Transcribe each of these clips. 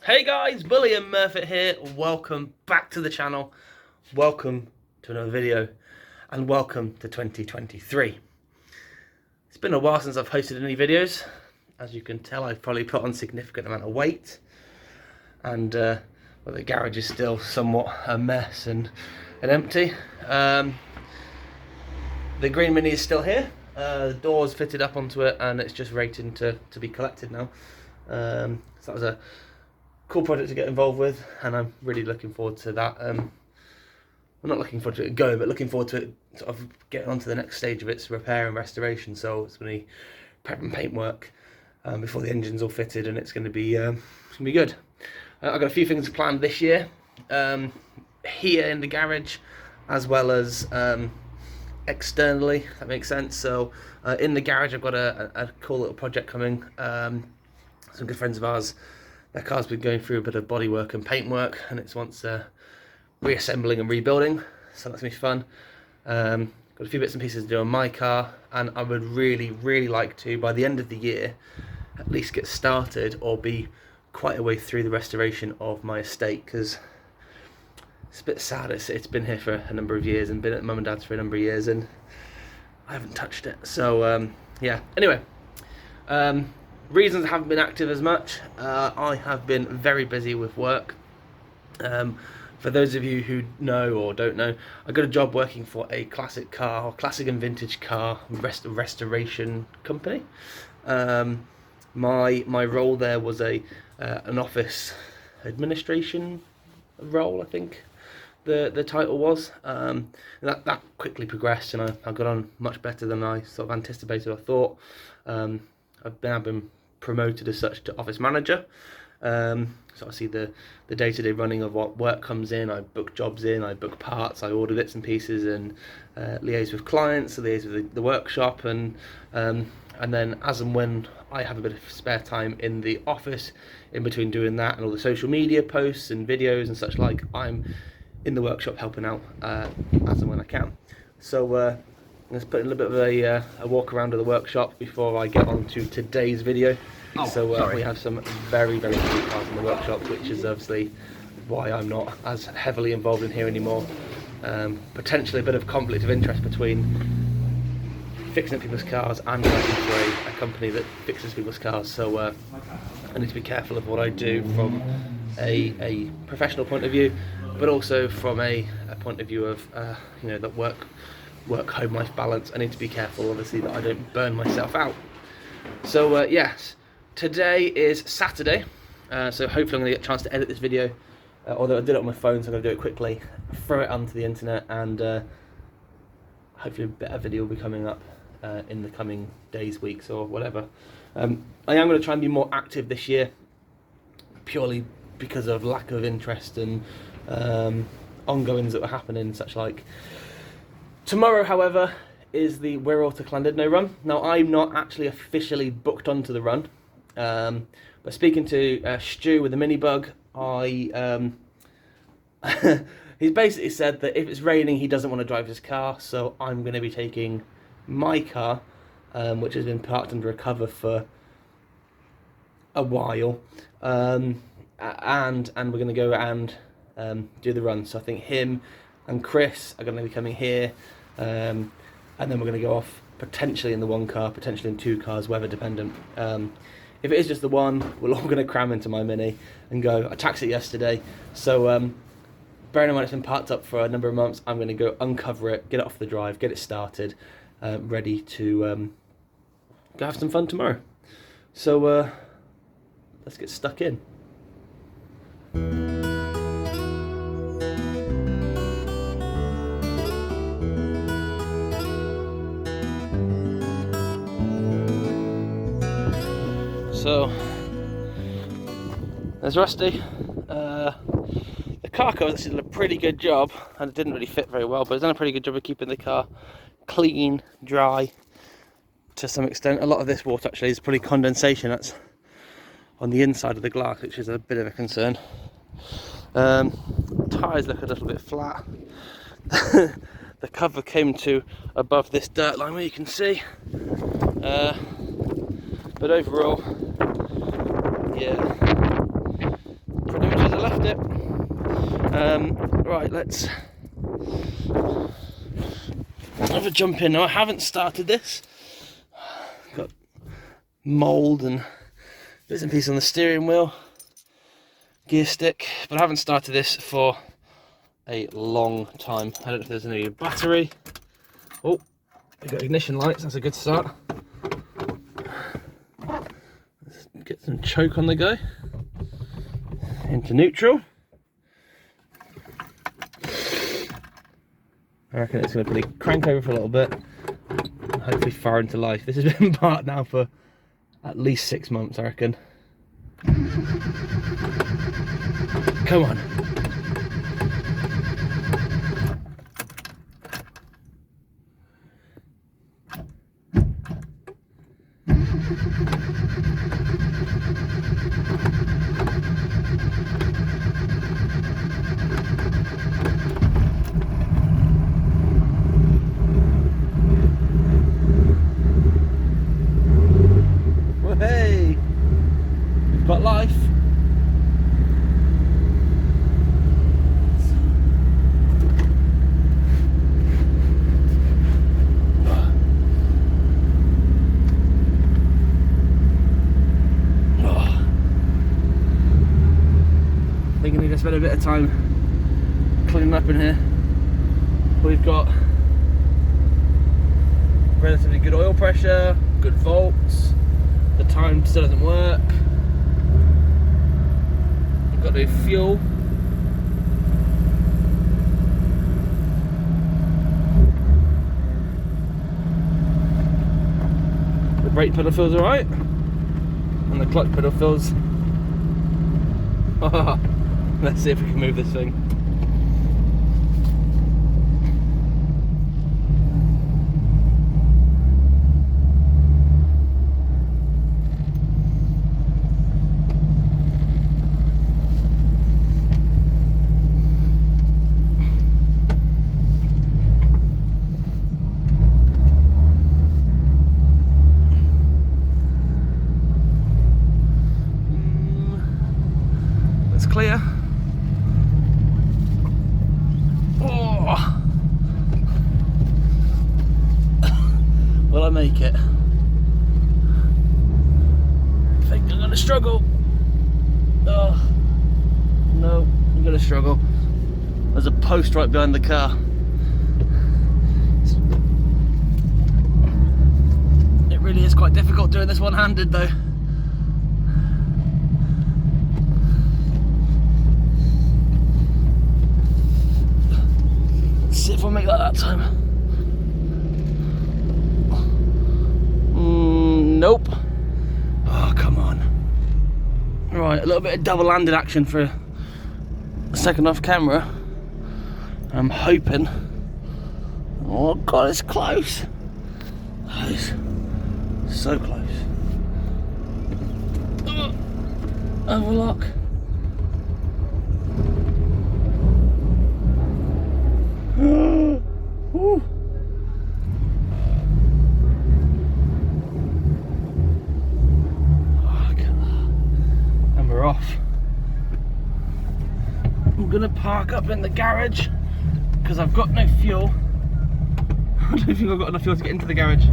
Hey guys, Bully and Murfitt here. Welcome back to the channel. Welcome to another video and welcome to 2023. It's been a while since I've hosted any videos. As you can tell, I've probably put on a significant amount of weight and well, the garage is still somewhat a mess and empty. The green Mini is still here. The door's fitted up onto it and it's just waiting to be collected now. So that was a cool project to get involved with, and I'm really looking forward to that. I'm not looking forward to it going, but looking forward to it sort of getting on to the next stage of its repair and restoration. So it's going to be prep and paint work before the engine's all fitted, and it's going to be good. I've got a few things planned this year here in the garage, as well as externally, if that makes sense. So in the garage I've got a cool little project coming. Some good friends of ours, their car's been going through a bit of bodywork and paint work, and it's wants reassembling and rebuilding, so that's going to be fun. Got a few bits and pieces to do on my car, and I would really like to, by the end of the year, at least get started or be quite a way through the restoration of my estate, because it's a bit sad. It's been here for a number of years and been at mum and dad's for a number of years, and I haven't touched it. So yeah, anyway, reasons I haven't been active as much, I have been very busy with work. For those of you who know or don't know, I got a job working for a classic and vintage car restoration company. My role there was an office administration role, I think the title was. That quickly progressed, and I got on much better than I sort of anticipated or thought. I've now been promoted as such to office manager. So I see the day-to-day running of what work comes in. I book jobs in, I book parts, I order bits and pieces, and liaise with clients, liaise with the workshop, and then as and when I have a bit of spare time in the office, in between doing that and all the social media posts and videos and such like, I'm in the workshop helping out as and when I can. So let's put a little bit of a walk around of the workshop before I get on to today's video. We have some very cool cars in the workshop, which is obviously why I'm not as heavily involved in here anymore. Potentially a bit of conflict of interest between fixing up people's cars and working for a company that fixes people's cars. So I need to be careful of what I do from a professional point of view, but also from a point of view of that work-home life balance. I need to be careful, obviously, that I don't burn myself out. So yes, today is Saturday, so hopefully I'm going to get a chance to edit this video, although I did it on my phone, so I'm going to do it quickly, throw it onto the internet, and hopefully a better video will be coming up in the coming days, weeks, or whatever. I am going to try and be more active this year, purely because of lack of interest and ongoings that were happening, such like. Tomorrow, however, is the Wirral to Lllandudno run. Now, I'm not actually officially booked onto the run, but speaking to Stu with the mini bug, he's basically said that if it's raining, he doesn't want to drive his car, so I'm going to be taking my car, which has been parked under a cover for a while, and we're going to go and do the run. So I think him and Chris are going to be coming here, and then we're going to go off potentially in the one car, potentially in two cars, weather dependent. If it is just the one, we're all going to cram into my Mini and go. I taxied it yesterday, so bearing in mind it's been parked up for a number of months, I'm going to go uncover it, get it off the drive, get it started, ready to go have some fun tomorrow. So let's get stuck in. So there's Rusty. The car cover actually did a pretty good job, and it didn't really fit very well, but it's done a pretty good job of keeping the car clean, dry to some extent. A lot of this water actually is probably condensation that's on the inside of the glass, which is a bit of a concern. Tyres look a little bit flat. The cover came to above this dirt line where you can see, but overall, yeah, loved it. Right, let's have a jump in. Now, I haven't started this. Got mould and bits and pieces on the steering wheel, gear stick, but I haven't started this for a long time. I don't know if there's any battery. Oh, we've got ignition lights, that's a good start. Let's get some choke on the go. Into neutral. I reckon it's going to probably crank over for a little bit and hopefully fire into life. This has been parked now for at least 6 months, I reckon. Come on. Hey, we've got life. I think I need to spend a bit of time cleaning up in here. We've got relatively good oil pressure, good volts. The time still doesn't work. I've got no fuel. The brake pedal feels alright. And the clutch pedal feels... Let's see if we can move this thing. Clear. Oh. Will I make it? I think I'm gonna struggle. Oh. No, I'm gonna struggle. There's a post right behind the car. It really is quite difficult doing this one-handed though. See if I'll make that time. Nope. Oh, come on. Right, a little bit of double-handed action for a second off camera. I'm hoping. Oh God, it's close. Oh, it's so close. Overlock. Ooh. And we're off. I'm gonna park up in the garage because I've got no fuel. I don't think I've got enough fuel to get into the garage.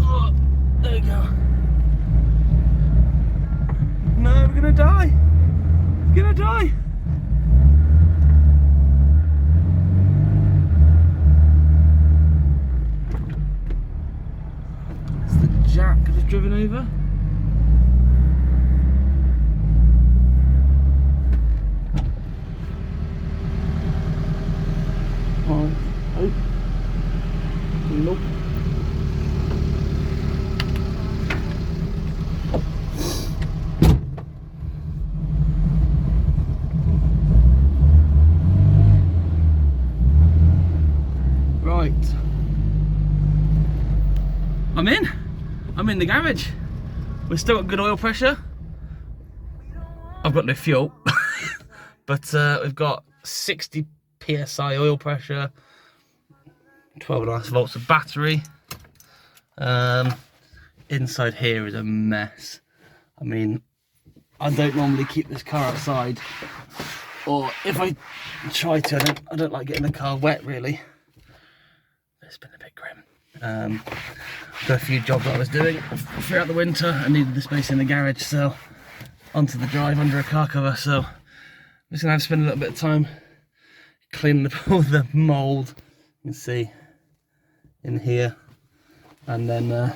Oh, there we go. No, we're gonna die. We're gonna die. Jack could have driven over. Oh, nope. Right. I'm in the garage. We've still got good oil pressure. I've got no fuel. But we've got 60 psi oil pressure, 12.5 volts of battery. Inside here is a mess. I mean, I don't normally keep this car outside, or if I try to, I don't like getting the car wet really. It's been a bit grim. Got a few jobs that I was doing throughout the winter. I needed the space in the garage, so onto the drive under a car cover. So I'm just gonna have to spend a little bit of time cleaning all the mould. You can see in here, and then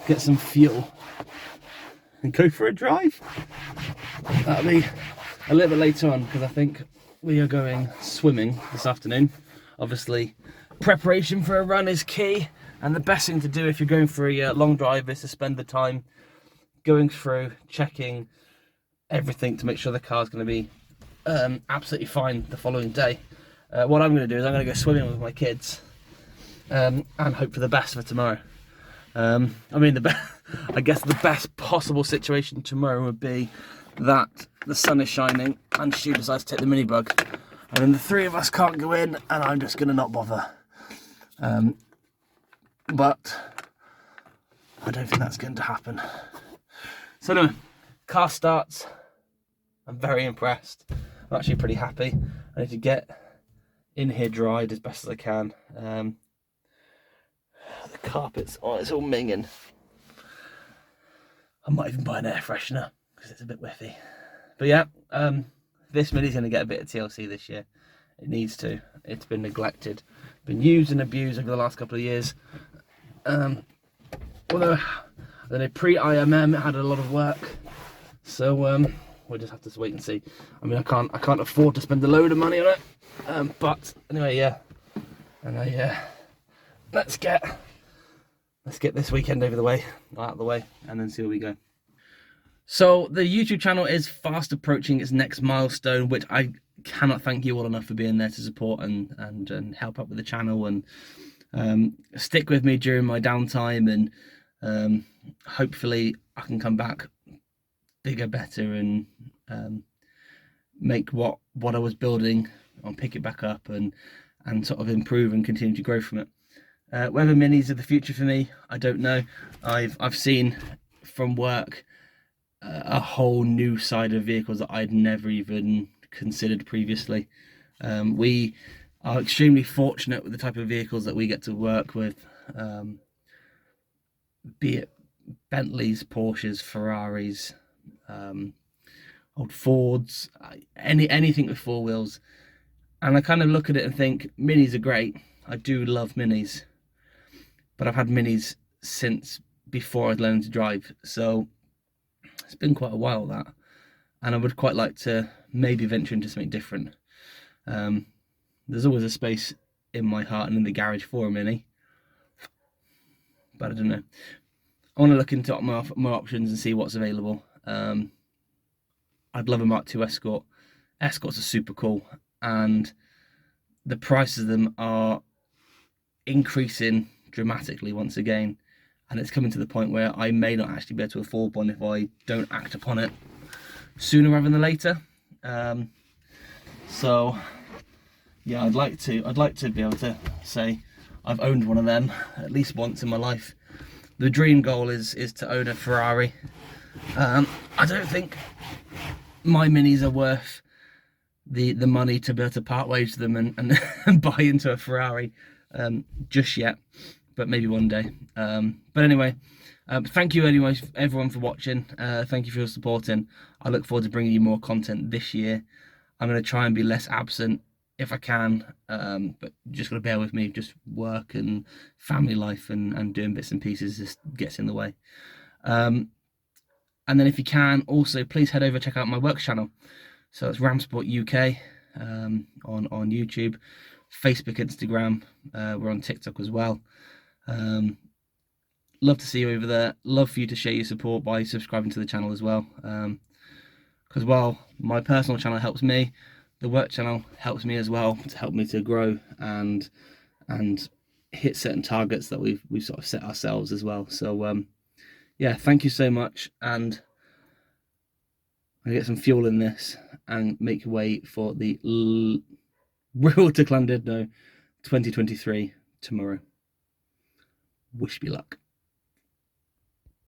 get some fuel and go for a drive. That'll be a little bit later on, because I think we are going swimming this afternoon. Obviously, preparation for a run is key, and the best thing to do if you're going for a long drive is to spend the time going through, checking everything to make sure the car's going to be absolutely fine the following day. What I'm going to do is I'm going to go swimming with my kids and hope for the best for tomorrow. I mean, I guess the best possible situation tomorrow would be that the sun is shining and Stu decides to take the mini bug, and then the three of us can't go in, and I'm just going to not bother. But I don't think that's going to happen. So anyway, car starts. I'm very impressed. I'm actually pretty happy. I need to get in here dried as best as I can. The carpet's, oh, it's all minging. I might even buy an air freshener because it's a bit whiffy. But yeah, this Mini's going to get a bit of TLC this year. It needs to. It's been neglected, been used and abused over the last couple of years. Although, I don't know, pre-IMM it had a lot of work, so we'll just have to wait and see. I mean, I can't afford to spend a load of money on it. But anyway, yeah, and let's get this weekend out of the way, and then see where we go. So the YouTube channel is fast approaching its next milestone, which I cannot thank you all enough for being there to support and help out with the channel, and stick with me during my downtime, and hopefully I can come back bigger, better, and make what I was building, I'll pick it back up and sort of improve and continue to grow from it. Whether minis are the future for me, I don't know. I've seen from work a whole new side of vehicles that I'd never even considered previously. We are extremely fortunate with the type of vehicles that we get to work with, be it Bentleys, Porsches, Ferraris, old Fords, anything with four wheels. And I kind of look at it and think minis are great. I do love minis, but I've had minis since before I'd learned to drive, so it's been quite a while that, and I would quite like to maybe venture into something different. There's always a space in my heart and in the garage for a mini, but I don't know. I want to look into my options and see what's available. I'd love a Mark II Escort. Escorts are super cool, and the prices of them are increasing dramatically once again, and it's coming to the point where I may not actually be able to afford one if I don't act upon it sooner rather than later. So yeah, I'd like to be able to say I've owned one of them at least once in my life. The dream goal is to own a Ferrari. I don't think my minis are worth the money to be able to part ways with them and buy into a Ferrari just yet, but maybe one day. But anyway, thank you anyway everyone for watching. Thank you for your supporting. I look forward to bringing you more content this year. I'm going to try and be less absent if I can, but just got to bear with me. Just work and family life and doing bits and pieces just gets in the way. And then if you can, also please head over, check out my works channel. So it's Ramsport UK on YouTube, Facebook, Instagram. We're on TikTok as well. Love to see you over there. Love for you to share your support by subscribing to the channel as well. Because while my personal channel helps me, the work channel helps me as well to help me to grow and hit certain targets that we've sort of set ourselves as well. So yeah, thank you so much, and I'll get some fuel in this and make way for the Wirral to Lllandudno 2023 tomorrow. Wish me luck.